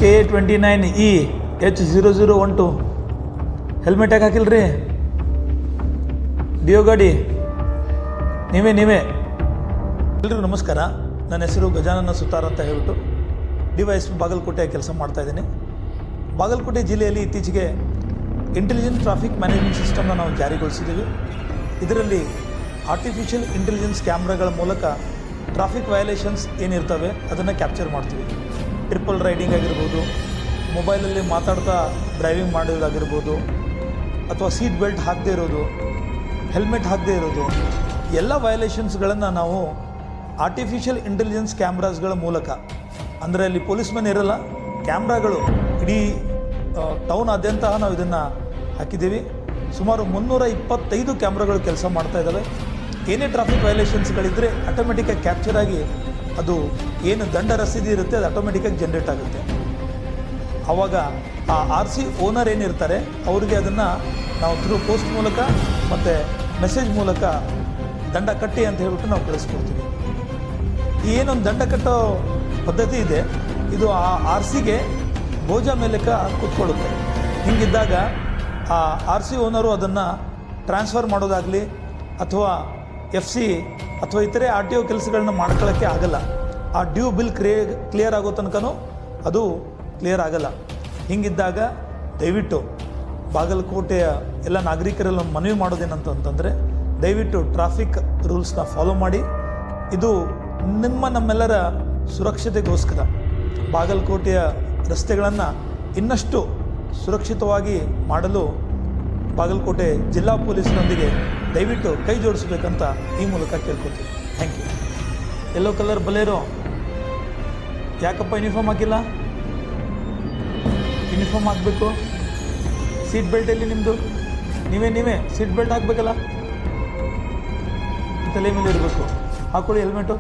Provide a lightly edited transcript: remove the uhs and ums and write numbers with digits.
KA29EH0012 helmet ಯಾಕೆ ಹಾಕಿಲ್ರಿ? Dio ಗಾಡಿ ನೀವೇ ಎಲ್ರಿಗೂ ನಮಸ್ಕಾರ. ನನ್ನ ಹೆಸರು ಗಜಾನನ ಸುತಾರ್ ಅಂತ ಹೇಳ್ಬಿಟ್ಟು DYSP ಬಾಗಲಕೋಟೆ ಕೆಲಸ ಮಾಡ್ತಾಯಿದ್ದೀನಿ. ಬಾಗಲಕೋಟೆ ಜಿಲ್ಲೆಯಲ್ಲಿ ಇತ್ತೀಚೆಗೆ ಇಂಟೆಲಿಜೆಂಟ್ ಟ್ರಾಫಿಕ್ ಮ್ಯಾನೇಜ್ಮೆಂಟ್ ಸಿಸ್ಟಮ್ನ ನಾವು ಜಾರಿಗೊಳಿಸಿದ್ದೀವಿ. ಇದರಲ್ಲಿ ಆರ್ಟಿಫಿಷಿಯಲ್ ಇಂಟೆಲಿಜೆನ್ಸ್ ಕ್ಯಾಮ್ರಾಗಳ ಮೂಲಕ ಟ್ರಾಫಿಕ್ ವಯಲೇಷನ್ಸ್ ಏನಿರ್ತವೆ ಅದನ್ನು ಕ್ಯಾಪ್ಚರ್ ಮಾಡ್ತೀವಿ. ಟ್ರಿಪಲ್ ರೈಡಿಂಗ್ ಆಗಿರ್ಬೋದು, ಮೊಬೈಲಲ್ಲಿ ಮಾತಾಡ್ತಾ ಡ್ರೈವಿಂಗ್ ಮಾಡೋದಾಗಿರ್ಬೋದು, ಅಥವಾ ಸೀಟ್ ಬೆಲ್ಟ್ ಹಾಕದೇ ಇರೋದು, ಹೆಲ್ಮೆಟ್ ಹಾಕದೇ ಇರೋದು, ಎಲ್ಲ ವಯಲೇಷನ್ಸ್ಗಳನ್ನು ನಾವು ಆರ್ಟಿಫಿಷಿಯಲ್ ಇಂಟೆಲಿಜೆನ್ಸ್ ಕ್ಯಾಮ್ರಾಸ್ಗಳ ಮೂಲಕ, ಅಂದರೆ ಅಲ್ಲಿ ಪೊಲೀಸ್ಮನ್ ಇರಲ್ಲ, ಕ್ಯಾಮ್ರಾಗಳು ಇಡೀ ಟೌನಾದ್ಯಂತ ನಾವು ಇದನ್ನು ಹಾಕಿದ್ದೀವಿ. ಸುಮಾರು 325 ಕ್ಯಾಮ್ರಾಗಳು ಕೆಲಸ ಮಾಡ್ತಾ ಇದ್ದಾವೆ. ಏನೇ ಟ್ರಾಫಿಕ್ ವಯಲೇಷನ್ಸ್ಗಳಿದ್ದರೆ ಆಟೋಮೆಟಿಕ್ಕಾಗಿ ಕ್ಯಾಪ್ಚರ್ ಆಗಿ ಅದು ಏನು ದಂಡ ರಸೀದಿ ಇರುತ್ತೆ ಅದು ಆಟೋಮೆಟಿಕ್ಕಾಗಿ ಜನ್ರೇಟ್ ಆಗುತ್ತೆ. ಆವಾಗ ಆ RC ಓನರ್ ಏನಿರ್ತಾರೆ ಅವ್ರಿಗೆ ಅದನ್ನು ನಾವು ಥ್ರೂ ಪೋಸ್ಟ್ ಮೂಲಕ ಮತ್ತು ಮೆಸೇಜ್ ಮೂಲಕ ದಂಡ ಕಟ್ಟಿ ಅಂತ ಹೇಳ್ಬಿಟ್ಟು ನಾವು ಕಳಿಸ್ಕೊಡ್ತೀವಿ. ಏನೊಂದು ದಂಡ ಕಟ್ಟೋ ಪದ್ಧತಿ ಇದೆ, ಇದು ಆ RCಗೆ ಬೋಜ ಮೇಲಕ್ಕ ಕೂತ್ಕೊಳ್ಳುತ್ತೆ. ಹೀಗಿದ್ದಾಗ ಆ RC ಓನರು ಅದನ್ನು ಟ್ರಾನ್ಸ್ಫರ್ ಮಾಡೋದಾಗಲಿ ಅಥವಾ FC ಅಥವಾ ಇತರೆ RTO ಕೆಲಸಗಳನ್ನ ಮಾಡ್ಕೊಳ್ಳೋಕ್ಕೆ ಆಗಲ್ಲ. ಆ ಡ್ಯೂ ಬಿಲ್ ಕ್ಲಿಯರ್ ಆಗೋ ತನಕನೂ ಅದು ಕ್ಲಿಯರ್ ಆಗಲ್ಲ. ಹೀಗಿದ್ದಾಗ ದಯವಿಟ್ಟು ಬಾಗಲಕೋಟೆಯ ಎಲ್ಲ ನಾಗರಿಕರೆಲ್ಲ ಮನವಿ ಮಾಡೋದೇನಂತಂದರೆ, ದಯವಿಟ್ಟು ಟ್ರಾಫಿಕ್ ರೂಲ್ಸ್ನ ಫಾಲೋ ಮಾಡಿ. ಇದು ನಮ್ಮೆಲ್ಲರ ಸುರಕ್ಷತೆಗೋಸ್ಕರ ಬಾಗಲಕೋಟೆಯ ರಸ್ತೆಗಳನ್ನು ಇನ್ನಷ್ಟು ಸುರಕ್ಷಿತವಾಗಿ ಮಾಡಲು ಬಾಗಲಕೋಟೆ ಜಿಲ್ಲಾ ಪೊಲೀಸ್ನೊಂದಿಗೆ ದಯವಿಟ್ಟು ಕೈ ಜೋಡಿಸ್ಬೇಕಂತ ಈ ಮೂಲಕ ಕೇಳ್ಕೊತೀವಿ. Thank you. Yellow colour Bolero ಯಾಕಪ್ಪ ಯೂನಿಫಾರ್ಮ್ ಹಾಕಿಲ್ಲ? ಯೂನಿಫಾರ್ಮ್ ಹಾಕಬೇಕು. ಸೀಟ್ ಬೆಲ್ಟ್ ಎಲ್ಲಿ ನಿಮ್ಮದು? ನೀವೇ ಸೀಟ್ ಬೆಲ್ಟ್ ಹಾಕಬೇಕಲ್ಲ, ತಲೆ ಮೇಲೆ ಇರಬೇಕು. ಹಾಕೊಳ್ಳಿ ಹೆಲ್ಮೆಟು.